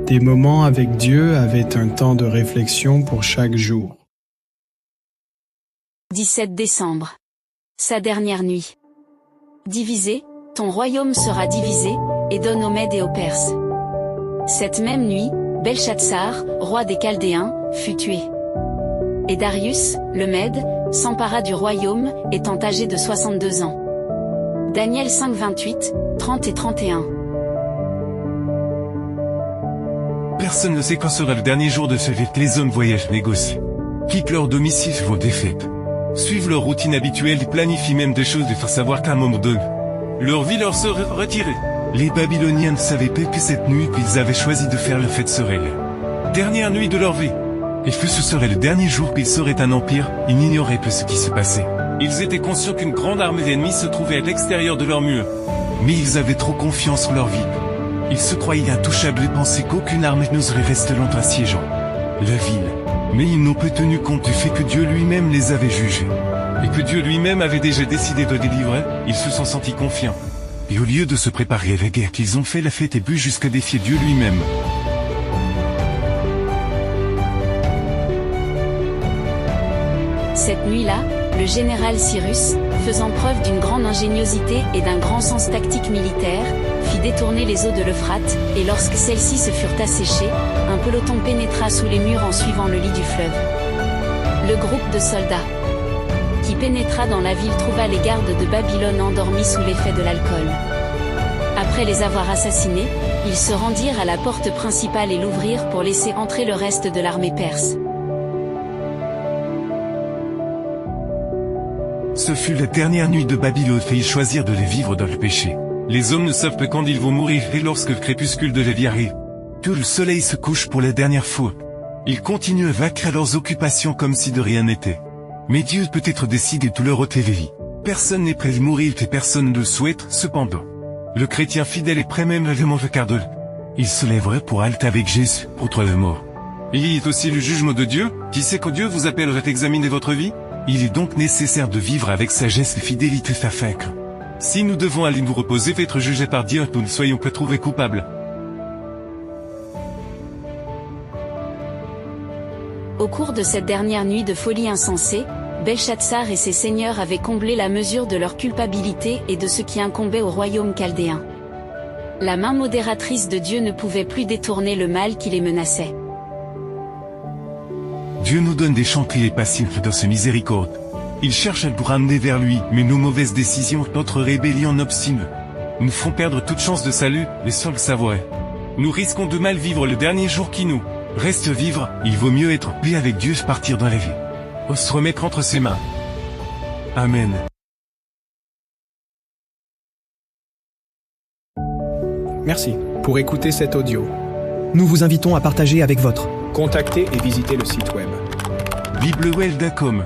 Des moments avec Dieu avaient un temps de réflexion pour chaque jour. 17 décembre. Sa dernière nuit. Divisé, ton royaume sera divisé, et donne aux Mèdes et aux Perses. Cette même nuit, Belshazzar, roi des Chaldéens, fut tué. Et Darius, le Mède, s'empara du royaume, étant âgé de 62 ans. Daniel 5, 28, 30 et 31. Personne ne sait quand sera le dernier jour de ce vie que les hommes voyagent, négocient, quittent leur domicile, vont des fêtes, suivent leur routine habituelle et planifient même des choses de faire savoir qu'à un moment donné, leur vie leur serait retirée. Les Babyloniens ne savaient pas que cette nuit qu'ils avaient choisi de faire la fête serait la dernière nuit de leur vie. Et que ce serait le dernier jour qu'ils seraient un empire, ils n'ignoraient pas ce qui se passait. Ils étaient conscients qu'une grande armée d'ennemis se trouvait à l'extérieur de leurs murs. Mais ils avaient trop confiance en leur vie. Ils se croyaient intouchables et pensaient qu'aucune armée n'oserait rester longtemps assiégeant la ville. Mais ils n'ont pas tenu compte du fait que Dieu lui-même les avait jugés. Et que Dieu lui-même avait déjà décidé de les délivrer, ils se sont sentis confiants. Et au lieu de se préparer à la guerre qu'ils ont fait la fête et bu jusqu'à défier Dieu lui-même. Cette nuit-là, le général Cyrus, faisant preuve d'une grande ingéniosité et d'un grand sens tactique militaire, fit détourner les eaux de l'Euphrate, et lorsque celles-ci se furent asséchées, un peloton pénétra sous les murs en suivant le lit du fleuve. Le groupe de soldats qui pénétra dans la ville trouva les gardes de Babylone endormis sous l'effet de l'alcool. Après les avoir assassinés, ils se rendirent à la porte principale et l'ouvrirent pour laisser entrer le reste de l'armée perse. Ce fut la dernière nuit de Babylone et ils choisirent de les vivre dans le péché. Les hommes ne savent pas quand ils vont mourir et lorsque le crépuscule de la vie arrive, que le soleil se couche pour la dernière fois. Ils continuent à vaincre à leurs occupations comme si de rien n'était. Mais Dieu peut être décidé de leur ôter la vie. Personne n'est prêt à mourir et personne ne le souhaite, cependant. Le chrétien fidèle est prêt même à le manger car il se lèverait pour halte avec Jésus, pour toi le mort. Il y a aussi le jugement de Dieu, qui sait que Dieu vous appellerait à examiner votre vie. Il est donc nécessaire de vivre avec sagesse et fidélité afin que, si nous devons aller nous reposer, être jugés par Dieu, nous ne soyons pas trouvés coupables. Au cours de cette dernière nuit de folie insensée, Belshazzar et ses seigneurs avaient comblé la mesure de leur culpabilité et de ce qui incombait au royaume chaldéen. La main modératrice de Dieu ne pouvait plus détourner le mal qui les menaçait. Dieu nous donne des chantiers passifs dans ses miséricordes. Il cherche à nous ramener vers lui, mais nos mauvaises décisions, notre rébellion obstinée, nous font perdre toute chance de salut, les seuls savoirs. Nous risquons de mal vivre le dernier jour qui nous reste vivre, il vaut mieux être paix avec Dieu que partir dans la vie. Ou se remettre entre ses mains. Amen. Merci pour écouter cet audio. Nous vous invitons à partager avec votre. Contactez et visitez le site web biblewell.com